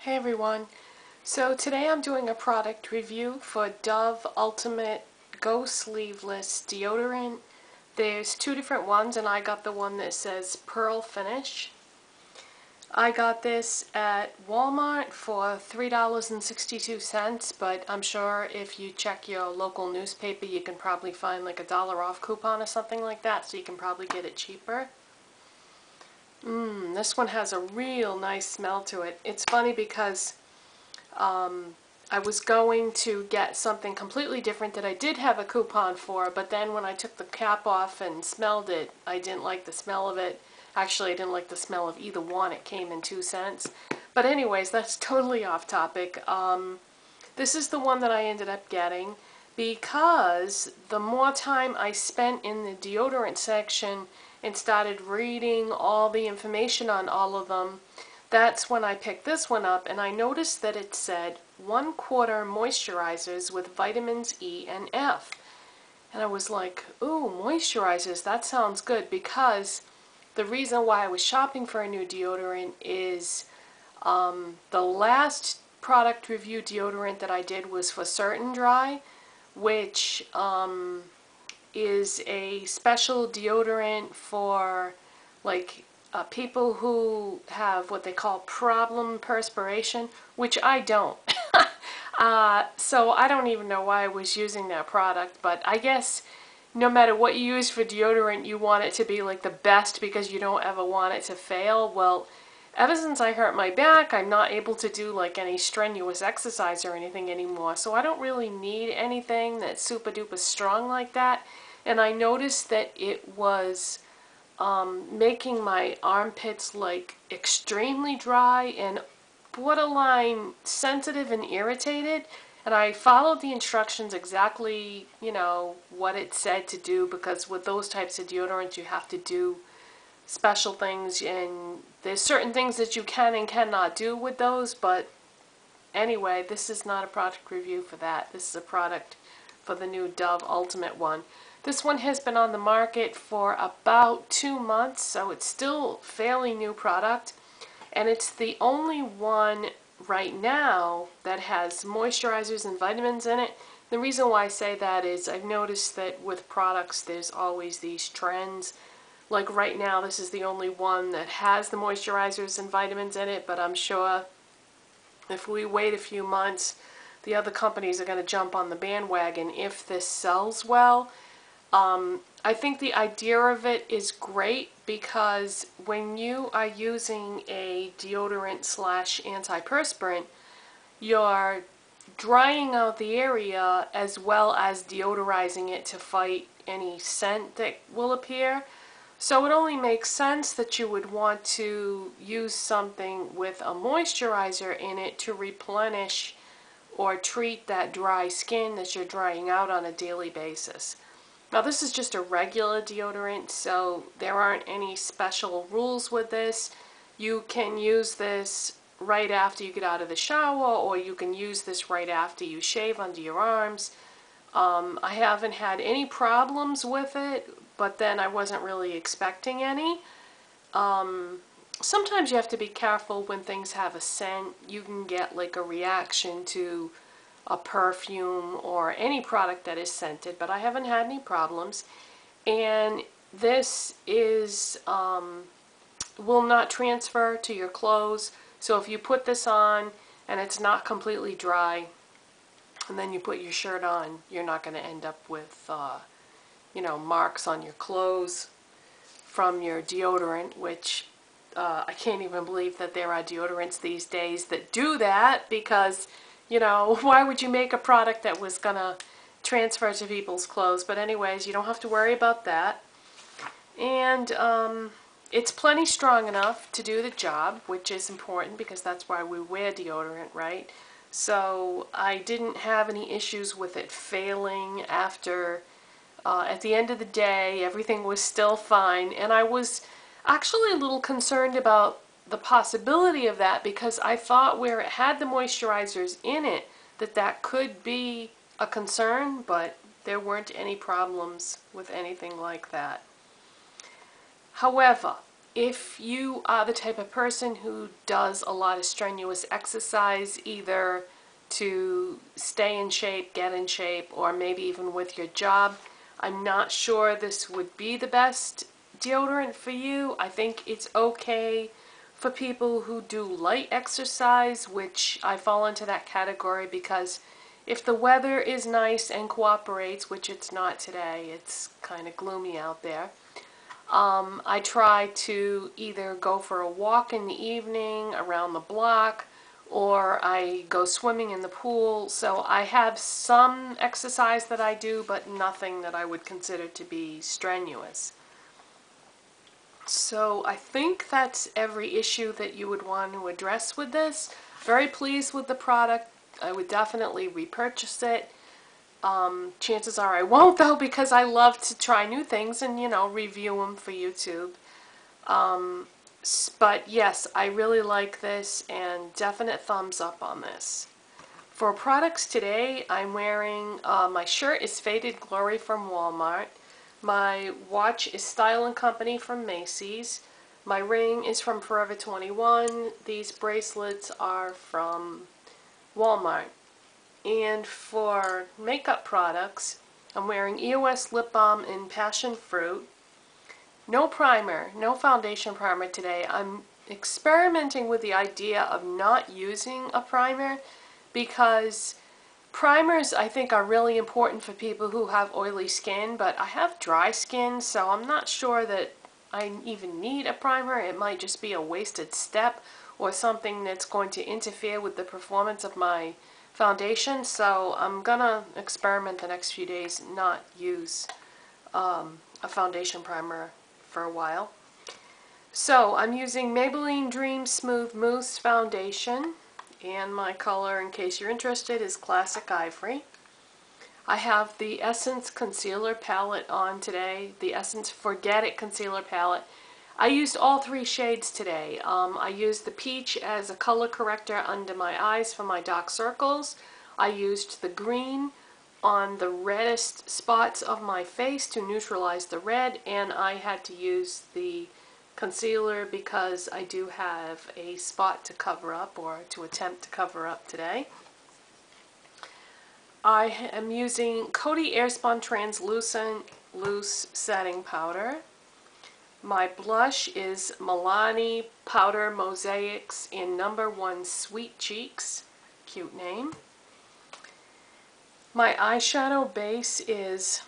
Hey everyone, so today I'm doing a product review for Dove Ultimate Go Sleeveless Deodorant. There's two different ones and I got the one that says Pearl Finish. I got this at Walmart for $3.62, but I'm sure if you check your local newspaper you can probably find like $1 off coupon or something like that, so you can probably get it cheaper. This one has a real nice smell to it. It's funny because I was going to get something completely different that I did have a coupon for, but then when I took the cap off and smelled it, I didn't like the smell of it. Actually, I didn't like the smell of either one. It came in 2 cents. But anyways, that's totally off topic. This is the one that I ended up getting because the more time I spent in the deodorant section and started reading all the information on all of them, that's when I picked this one up, and I noticed that it said 1/4 moisturizers with vitamins E and F. And I was like, ooh, moisturizers, that sounds good, because the reason why I was shopping for a new deodorant is the last product review deodorant that I did was for Certain Dry, which is a special deodorant for like people who have what they call problem perspiration, which I don't. So I don't even know why I was using that product, but I guess no matter what you use for deodorant, you want it to be like the best because you don't ever want it to fail. Well, ever since I hurt my back, I'm not able to do like any strenuous exercise or anything anymore, so I don't really need anything that's super duper strong like that. And I noticed that it was making my armpits like extremely dry and borderline sensitive and irritated. And I followed the instructions exactly, what it said to do, because with those types of deodorants you have to do special things, and there's certain things that you can and cannot do with those. But anyway, this is not a product review for that. This is a product for the new Dove Ultimate one. This one has been on the market for about 2 months, so it's still fairly new product, and it's the only one right now that has moisturizers and vitamins in it. The reason why I say that is I've noticed that with products there's always these trends. Like right now, this is the only one that has the moisturizers and vitamins in it, but I'm sure if we wait a few months, the other companies are going to jump on the bandwagon if this sells well. I think the idea of it is great because when you are using a deodorant slash antiperspirant, you're drying out the area as well as deodorizing it to fight any scent that will appear. So it only makes sense that you would want to use something with a moisturizer in it to replenish or treat that dry skin that you're drying out on a daily basis. Now this is just a regular deodorant, so there aren't any special rules with this. You can use this right after you get out of the shower, or you can use this right after you shave under your arms. I haven't had any problems with it, but then I wasn't really expecting any. Sometimes you have to be careful when things have a scent. You can get like a reaction to a perfume or any product that is scented, but I haven't had any problems. And this is will not transfer to your clothes, so if you put this on and it's not completely dry and then you put your shirt on, you're not going to end up with marks on your clothes from your deodorant, which I can't even believe that there are deodorants these days that do that, because why would you make a product that was going to transfer to people's clothes? But anyways, you don't have to worry about that. And it's plenty strong enough to do the job, which is important because that's why we wear deodorant, right? So I didn't have any issues with it failing after, at the end of the day, everything was still fine. And I was actually a little concerned about the possibility of that, because I thought where it had the moisturizers in it that could be a concern, but there weren't any problems with anything like that. However, if you are the type of person who does a lot of strenuous exercise, either to stay in shape, get in shape, or maybe even with your job, I'm not sure this would be the best deodorant for you. I think it's okay for people who do light exercise, which I fall into that category because if the weather is nice and cooperates, which it's not today, it's kind of gloomy out there, I try to either go for a walk in the evening around the block, or I go swimming in the pool. So I have some exercise that I do, but nothing that I would consider to be strenuous. So I think that's every issue that you would want to address with this. Very pleased with the product. I would definitely repurchase it. Chances are I won't, though, because I love to try new things and, you know, review them for YouTube. But yes, I really like this, and definite thumbs up on this. For products today, I'm wearing, my shirt is Faded Glory from Walmart. My watch is Style & Company from Macy's. My ring is from Forever 21. These bracelets are from Walmart. And for makeup products, I'm wearing EOS Lip Balm in Passion Fruit. No primer, no foundation primer today. I'm experimenting with the idea of not using a primer because primers I think are really important for people who have oily skin, but I have dry skin, so I'm not sure that I even need a primer. It might just be a wasted step or something that's going to interfere with the performance of my foundation, so I'm gonna experiment the next few days, not use a foundation primer for a while. So I'm using Maybelline Dream Smooth Mousse Foundation, and my color, in case you're interested, is Classic Ivory. I have the Essence Concealer Palette on today, the Essence Forget It Concealer Palette. I used all three shades today. I used the peach as a color corrector under my eyes for my dark circles. I used the green on the reddest spots of my face to neutralize the red, and I had to use the concealer because I do have a spot to cover up, or to attempt to cover up today. I am using Coty Airspun Translucent Loose Setting Powder. My blush is Milani Powder Mosaics in No. 1 Sweet Cheeks. Cute name. My eyeshadow base is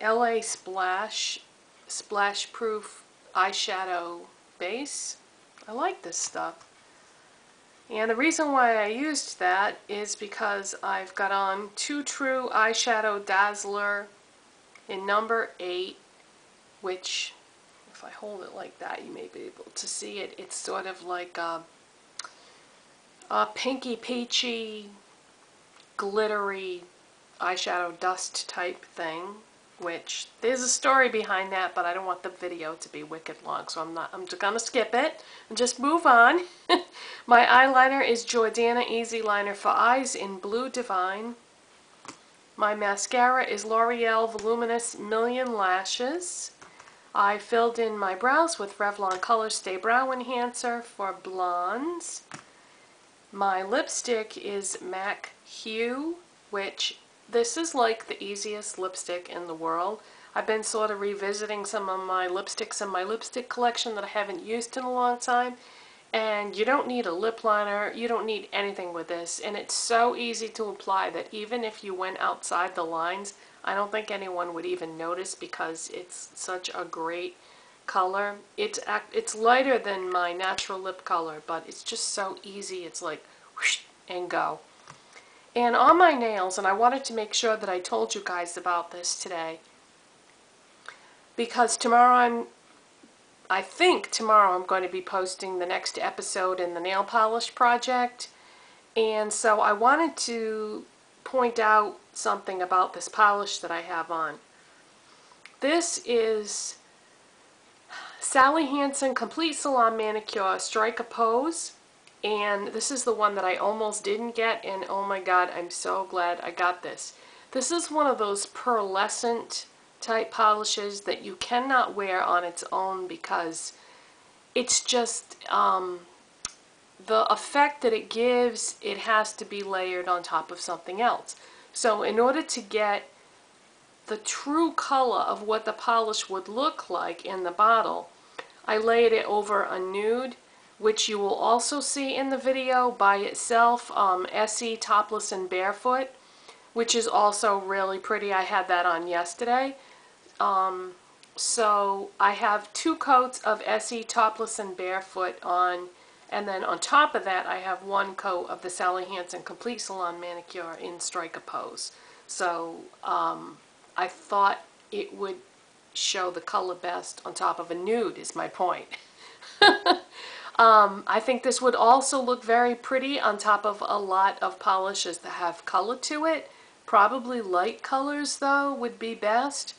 LA Splash Splash Proof Eyeshadow Base. I like this stuff. And the reason why I used that is because I've got on Too True Eyeshadow Dazzler in No. 8, which, if I hold it like that, you may be able to see it. It's sort of like a pinky peachy, glittery eyeshadow dust type thing, which there's a story behind that, but I don't want the video to be wicked long, so I'm just gonna skip it and just move on. My eyeliner is Jordana Easy Liner for Eyes in Blue Divine. My mascara is L'Oreal Voluminous Million Lashes. I filled in my brows with Revlon Color Stay Brow Enhancer for blondes. My lipstick is MAC Hue, which this is like the easiest lipstick in the world. I've been sort of revisiting some of my lipsticks in my lipstick collection that I haven't used in a long time. And you don't need a lip liner, you don't need anything with this. And it's so easy to apply that even if you went outside the lines, I don't think anyone would even notice because it's such a great color. It's lighter than my natural lip color, but it's just so easy. It's like whoosh and go. And on my nails, and I wanted to make sure that I told you guys about this today, because I think tomorrow I'm going to be posting the next episode in the nail polish project, and so I wanted to point out something about this polish that I have on. This is Sally Hansen Complete Salon Manicure Strike a Pose, and this is the one that I almost didn't get, and oh my god, I'm so glad I got this. This is one of those pearlescent type polishes that you cannot wear on its own because it's just the effect that it gives, it has to be layered on top of something else. So in order to get the true color of what the polish would look like in the bottle, I layered it over a nude, which you will also see in the video by itself, Essie Topless and Barefoot, which is also really pretty. I had that on yesterday. So I have 2 coats of Essie Topless and Barefoot on, and then on top of that I have 1 coat of the Sally Hansen Complete Salon Manicure in Striker Pose. So I thought it would show the color best on top of a nude, is my point. I think this would also look very pretty on top of a lot of polishes that have color to it. Probably light colors, though, would be best.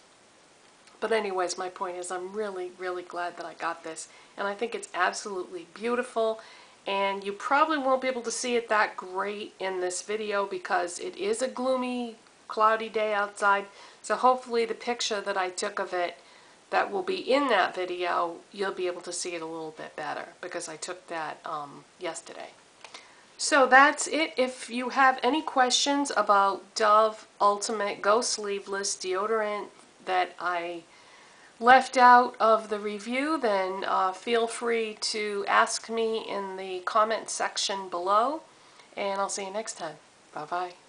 But anyways, my point is I'm really, really glad that I got this. And I think it's absolutely beautiful. And you probably won't be able to see it that great in this video because it is a gloomy, cloudy day outside. So hopefully the picture that I took of it that will be in that video, you'll be able to see it a little bit better because I took that yesterday. So that's it. If you have any questions about Dove Ultimate Go Sleeveless Deodorant that I left out of the review, then feel free to ask me in the comment section below, and I'll see you next time. Bye-bye.